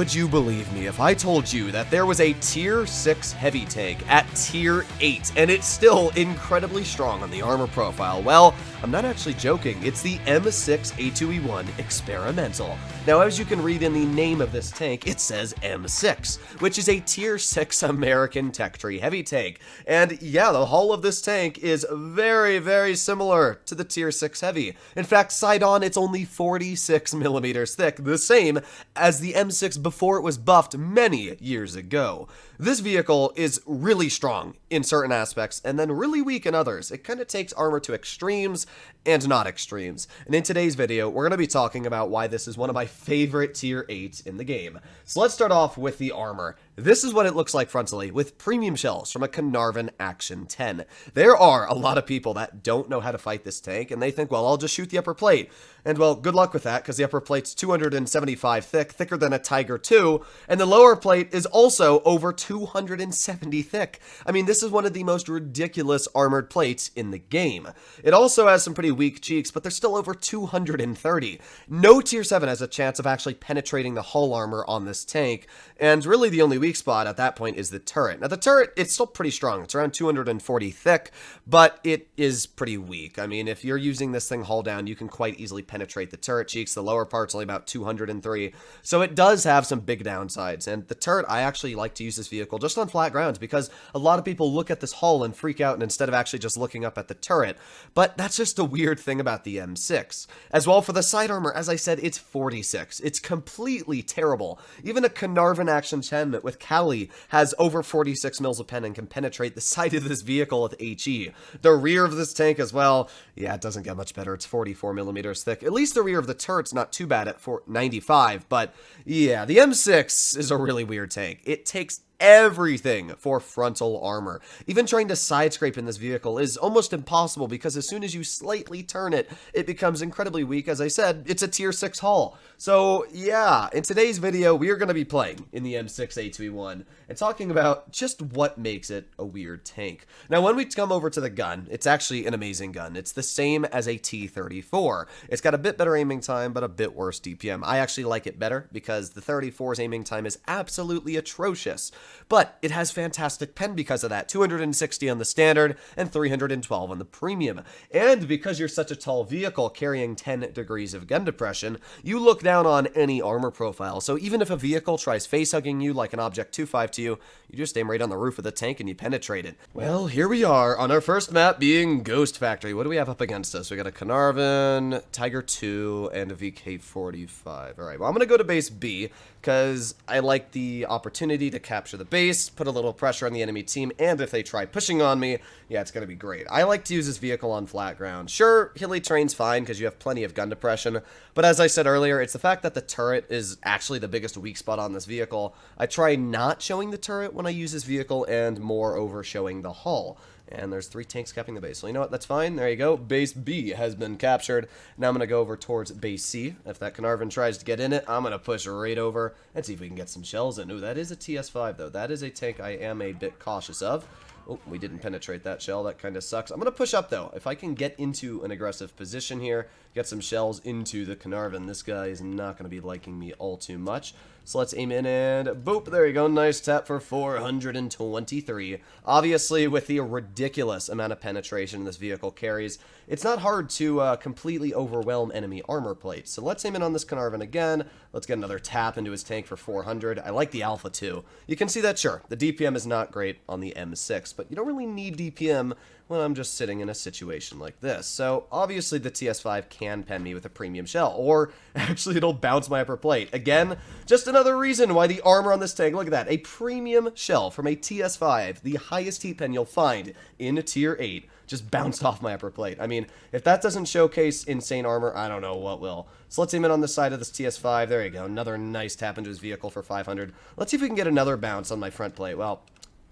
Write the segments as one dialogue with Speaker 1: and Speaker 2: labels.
Speaker 1: Would you believe me if I told you that there was a tier 6 heavy tank at tier 8 and it's still incredibly strong on the armor profile? Well, I'm not actually joking. It's the M6A2E1 Experimental. Now, as you can read in the name of this tank, it says M6, which is a tier 6 American tech tree heavy tank. And yeah, the hull of this tank is very, very similar to the tier 6 heavy. In fact, side on, it's only 46 millimeters thick, the same as the M6 before it was buffed many years ago. This vehicle is really strong in certain aspects and then really weak in others. It kind of takes armor to extremes and not extremes. And in today's video, we're going to be talking about why this is one of my favorite tier 8s in the game. So let's start off with the armor. This is what it looks like frontally with premium shells from a Carnarvon Action 10. There are a lot of people that don't know how to fight this tank and they think, well, I'll just shoot the upper plate. And well, good luck with that because the upper plate's 275 thick, thicker than a Tiger 2, and the lower plate is also over 270 thick. I mean, this is one of the most ridiculous armored plates in the game. It also has some pretty weak cheeks, but they're still over 230. No tier 7 has a chance of actually penetrating the hull armor on this tank, and really the only weak spot at that point is the turret. Now the turret, it's still pretty strong. It's around 240 thick, but it is pretty weak. I mean, if you're using this thing hull down, you can quite easily penetrate the turret cheeks. The lower part's only about 203, so it does have some big downsides. And the turret, I actually like to use this vehicle just on flat grounds because a lot of people look at this hull and freak out and instead of actually just looking up at the turret. But that's just a weird thing about the M6. As well, for the side armor, as I said, it's 46. It's completely terrible. Even a Carnarvon Action 10 with Cali has over 46 mils of pen and can penetrate the side of this vehicle with HE. The rear of this tank as well, yeah, it doesn't get much better. It's 44 millimeters thick. At least the rear of the turret's not too bad at 95, but yeah, the M6 is a really weird tank. It takes everything for frontal armor. Even trying to side scrape in this vehicle is almost impossible because as soon as you slightly turn it, it becomes incredibly weak. As I said, it's a tier 6 hull. So yeah, in today's video, we are going to be playing in the M6A2E1 and talking about just what makes it a weird tank. Now, when we come over to the gun, it's actually an amazing gun. It's the same as a T-34. It's got a bit better aiming time, but a bit worse DPM. I actually like it better because the 34's aiming time is absolutely atrocious. But it has fantastic pen because of that, 260 on the standard and 312 on the premium. And because you're such a tall vehicle carrying 10 degrees of gun depression, you look down on any armor profile. So even if a vehicle tries face-hugging you like an Object 252, you just aim right on the roof of the tank and you penetrate it. Well, here we are on our first map being Ghost Factory. What do we have up against us? We got a Carnarvon, Tiger 2, and a VK-45. All right, well, I'm going to go to base B because I like the opportunity to capture the base, put a little pressure on the enemy team, and if they try pushing on me, yeah, it's going to be great. I like to use this vehicle on flat ground. Sure, hilly terrain's fine because you have plenty of gun depression, but as I said earlier, it's the fact that the turret is actually the biggest weak spot on this vehicle. I try not showing the turret when I use this vehicle and more over showing the hull. And there's 3 tanks capping the base. So you know what? That's fine. There you go. Base B has been captured. Now I'm going to go over towards base C. If that Carnarvon tries to get in it, I'm going to push right over and see if we can get some shells in. Ooh, that is a TS5, though. That is a tank I am a bit cautious of. Oh, we didn't penetrate that shell. That kind of sucks. I'm going to push up, though. If I can get into an aggressive position here, get some shells into the Carnarvon, this guy is not going to be liking me all too much. So let's aim in and boop, there you go. Nice tap for 423. Obviously, with the ridiculous amount of penetration this vehicle carries, it's not hard to completely overwhelm enemy armor plates. So let's aim in on this Carnarvon again. Let's get another tap into his tank for 400. I like the Alpha too. You can see that, sure, the DPM is not great on the M6, but you don't really need DPM when I'm just sitting in a situation like this. So obviously the TS5 can pen me with a premium shell, or actually it'll bounce my upper plate. Again, just another reason why the armor on this tank, look at that, a premium shell from a TS5, the highest heat pen you'll find in a tier 8, just bounced off my upper plate. I mean, if that doesn't showcase insane armor, I don't know what will. So let's aim in on the side of this TS5. There you go. Another nice tap into his vehicle for 500. Let's see if we can get another bounce on my front plate. Well,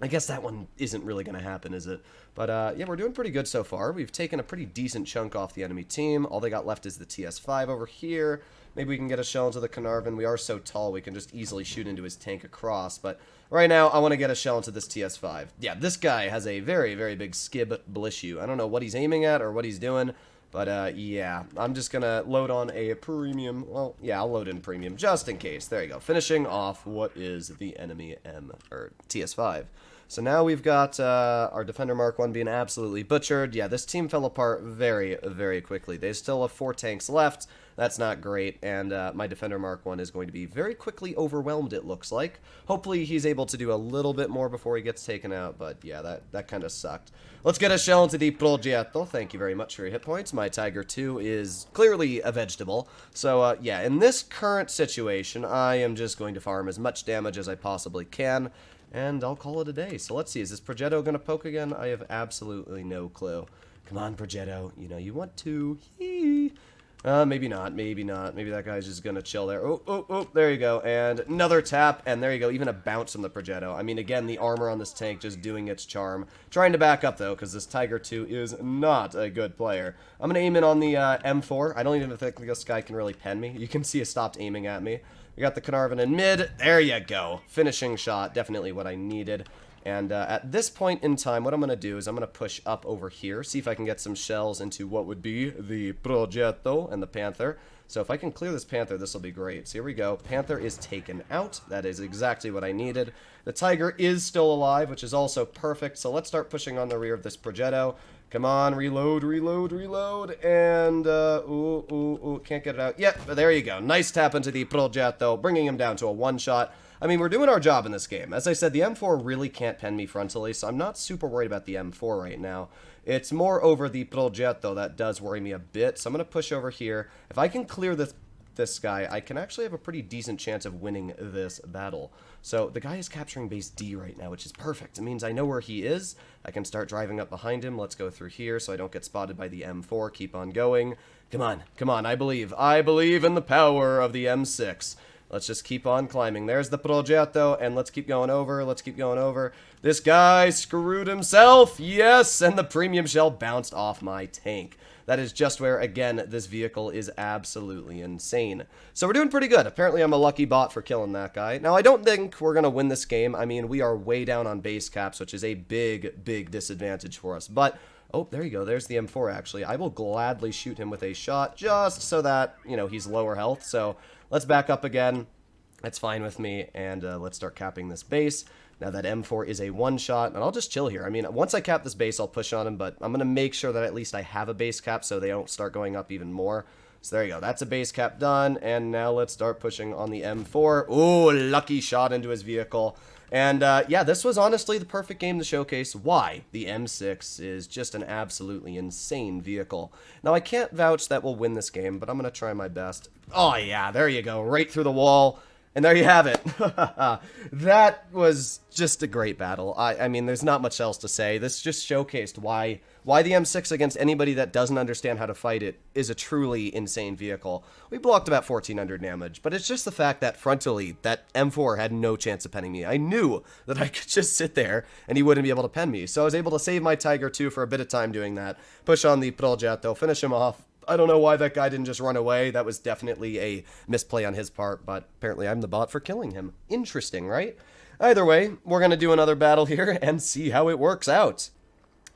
Speaker 1: I guess that one isn't really going to happen, is it? But, yeah, we're doing pretty good so far. We've taken a pretty decent chunk off the enemy team. All they got left is the TS5 over here. Maybe we can get a shell into the Carnarvon. We are so tall, we can just easily shoot into his tank across. But right now, I want to get a shell into this TS5. Yeah, this guy has a very, very big skib blissue. I don't know what he's aiming at or what he's doing. But, yeah, I'm just gonna load on a premium. Well, yeah, I'll load in premium just in case. There you go. Finishing off what is the enemy TS5. So now we've got our Defender Mark 1 being absolutely butchered. Yeah, this team fell apart very, very quickly. They still have 4 tanks left. That's not great, and my Defender Mark 1 is going to be very quickly overwhelmed, it looks like. Hopefully he's able to do a little bit more before he gets taken out, but yeah, that kind of sucked. Let's get a shell into the Progetto. Thank you very much for your hit points. My Tiger 2 is clearly a vegetable. So, yeah, in this current situation, I am just going to farm as much damage as I possibly can, and I'll call it a day. So let's see, is this Progetto going to poke again? I have absolutely no clue. Come on, Progetto. You know you want to. Maybe not, maybe not. Maybe that guy's just gonna chill there. Oh, there you go. And another tap, and there you go. Even a bounce from the Progetto. I mean, again, the armor on this tank just doing its charm. Trying to back up, though, because this Tiger 2 is not a good player. I'm gonna aim in on the M4. I don't even think this guy can really pen me. You can see it stopped aiming at me. We got the Carnarvon in mid. There you go. Finishing shot. Definitely what I needed. And at this point in time, what I'm going to do is I'm going to push up over here, see if I can get some shells into what would be the Progetto and the Panther. So if I can clear this Panther, this will be great. So here we go. Panther is taken out. That is exactly what I needed. The Tiger is still alive, which is also perfect. So let's start pushing on the rear of this Progetto. Come on, reload, reload, reload, and, can't get it out. Yep, there you go. Nice tap into the Progetto, bringing him down to a one-shot. I mean, we're doing our job in this game. As I said, the M4 really can't pen me frontally, so I'm not super worried about the M4 right now. It's more over the Progetto that does worry me a bit, so I'm going to push over here. If I can clear this guy, I can actually have a pretty decent chance of winning this battle. So the guy is capturing base D right now, which is perfect. It means I know where he is. I can start driving up behind him. Let's go through here so I don't get spotted by the M4. Keep on going. Come on, come on, I believe. I believe in the power of the M6. Let's just keep on climbing. There's the Progetto, and let's keep going over. Let's keep going over. This guy screwed himself. Yes, and the premium shell bounced off my tank. That is just where, again, this vehicle is absolutely insane. So we're doing pretty good. Apparently, I'm a lucky bot for killing that guy. Now, I don't think we're going to win this game. I mean, we are way down on base caps, which is a big, big disadvantage for us. But, oh, there you go. There's the M4, actually. I will gladly shoot him with a shot just so that, you know, he's lower health. So let's back up again. That's fine with me, and let's start capping this base. Now that M4 is a one-shot, and I'll just chill here. I mean, once I cap this base, I'll push on him, but I'm going to make sure that at least I have a base cap so they don't start going up even more. So there you go. That's a base cap done, and now let's start pushing on the M4. Ooh, lucky shot into his vehicle. And, yeah, this was honestly the perfect game to showcase why the M6 is just an absolutely insane vehicle. Now, I can't vouch that we'll win this game, but I'm going to try my best. Oh, yeah, there you go. Right through the wall. And there you have it. That was just a great battle. I mean, there's not much else to say. This just showcased why the M6 against anybody that doesn't understand how to fight it is a truly insane vehicle. We blocked about 1,400 damage, but it's just the fact that frontally, that M4 had no chance of penning me. I knew that I could just sit there and he wouldn't be able to pen me. So I was able to save my Tiger 2 for a bit of time doing that. Push on the Progetto, finish him off. I don't know why that guy didn't just run away. That was definitely a misplay on his part, but apparently I'm the bot for killing him. Interesting, right? Either way, we're going to do another battle here and see how it works out.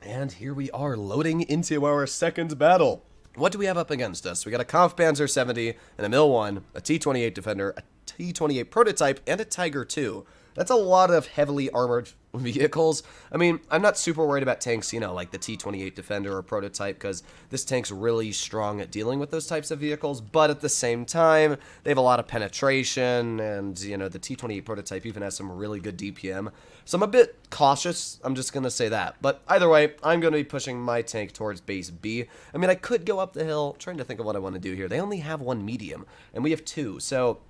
Speaker 1: And here we are loading into our second battle. What do we have up against us? We got a Kampfpanzer 70 and a Mil-1, a T-28 Defender, a T-28 Prototype, and a Tiger 2. That's a lot of heavily armored vehicles. I mean, I'm not super worried about tanks, you know, like the T-28 Defender or Prototype, because this tank's really strong at dealing with those types of vehicles, but at the same time, they have a lot of penetration, and, you know, the T-28 Prototype even has some really good DPM. So I'm a bit cautious, I'm just going to say that. But either way, I'm going to be pushing my tank towards base B. I mean, I could go up the hill, trying to think of what I want to do here. They only have one medium, and we have two, so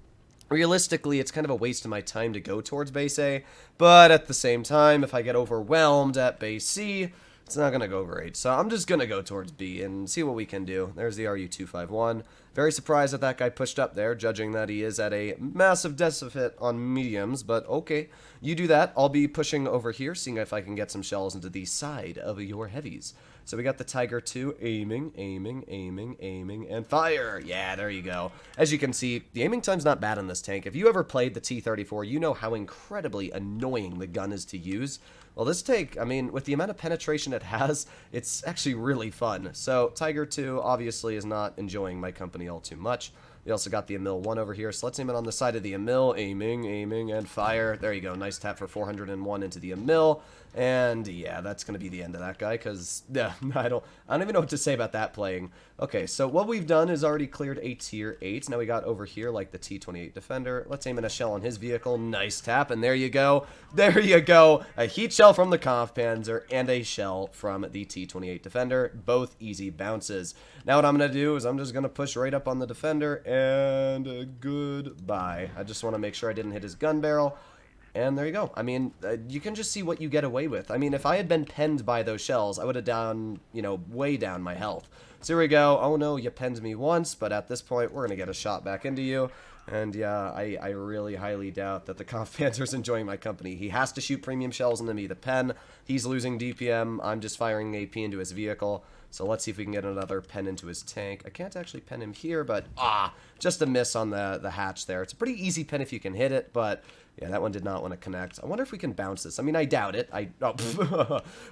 Speaker 1: realistically, it's kind of a waste of my time to go towards base A, but at the same time, if I get overwhelmed at base C, it's not going to go great. So I'm just going to go towards B and see what we can do. There's the RU-251. Very surprised that that guy pushed up there, judging that he is at a massive deficit on mediums, but okay. You do that. I'll be pushing over here, seeing if I can get some shells into the side of your heavies. So we got the Tiger 2 aiming, and fire. Yeah, there you go. As you can see, the aiming time's not bad on this tank. If you ever played the T-34, you know how incredibly annoying the gun is to use. Well, this tank, I mean, with the amount of penetration it has, it's actually really fun. So Tiger 2 obviously is not enjoying my company all too much. We also got the Emil 1 over here, so let's aim it on the side of the Emil. Aiming, and fire. There you go. Nice tap for 401 into the Emil. And yeah, that's going to be the end of that guy, because yeah, I don't even know what to say about that playing. Okay, so what we've done is already cleared a tier 8. Now we got over here, like the T-28 Defender. Let's aim in a shell on his vehicle. Nice tap, and there you go. There you go. A heat shell from the Kampfpanzer and a shell from the T-28 Defender. Both easy bounces. Now what I'm going to do is I'm just going to push right up on the Defender, and goodbye. I just want to make sure I didn't hit his gun barrel. And there you go. I mean, you can just see what you get away with. I mean, if I had been penned by those shells, I would have down, you know, way down my health. So here we go. Oh no, you penned me once, but at this point, we're going to get a shot back into you. And yeah, I really highly doubt that the Kampfpanzer's enjoying my company. He has to shoot premium shells into me to pen. He's losing DPM. I'm just firing AP into his vehicle. So let's see if we can get another pen into his tank. I can't actually pen him here, but just a miss on the hatch there. It's a pretty easy pen if you can hit it, but yeah, that one did not want to connect. I wonder if we can bounce this. I mean, I doubt it.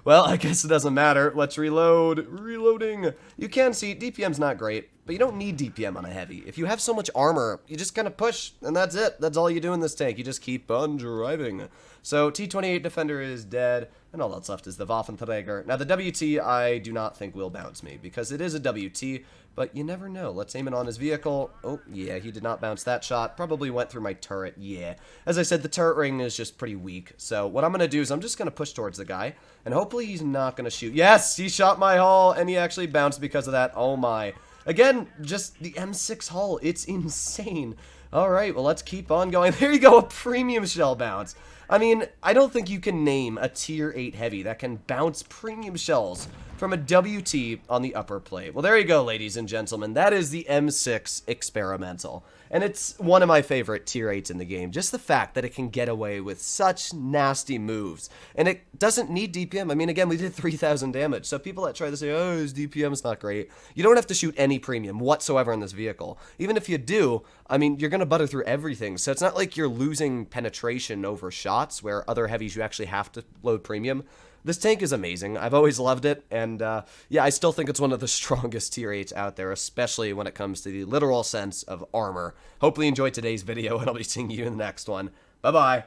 Speaker 1: Well, I guess it doesn't matter. Let's reload. Reloading. You can see DPM's not great, but you don't need DPM on a heavy. If you have so much armor, you just kind of push, and that's it. That's all you do in this tank. You just keep on driving. So T-28 Defender is dead, and all that's left is the Waffenträger. Now, the WT I do not think will bounce me, because it is a WT, but you never know. Let's aim it on his vehicle. Oh, yeah, he did not bounce that shot. Probably went through my turret, yeah. As I said, the turret ring is just pretty weak. So what I'm going to do is I'm just going to push towards the guy, and hopefully he's not going to shoot. Yes, he shot my hull, and he actually bounced because of that. Oh, my. Again, just the M6 hull. It's insane. All right, well, let's keep on going. There you go, a premium shell bounce. I mean, I don't think you can name a tier 8 heavy that can bounce premium shells from a WT on the upper plate. Well, there you go, ladies and gentlemen. That is the M6 Experimental. And it's one of my favorite tier 8s in the game. Just the fact that it can get away with such nasty moves. And it doesn't need DPM. I mean, again, we did 3,000 damage. So people that try to say, oh, his DPM's not great. You don't have to shoot any premium whatsoever in this vehicle. Even if you do, I mean, you're going to butter through everything. So it's not like you're losing penetration over shots where other heavies you actually have to load premium. This tank is amazing. I've always loved it, and yeah, I still think it's one of the strongest tier 8s out there, especially when it comes to the literal sense of armor. Hopefully you enjoyed today's video, and I'll be seeing you in the next one. Bye-bye.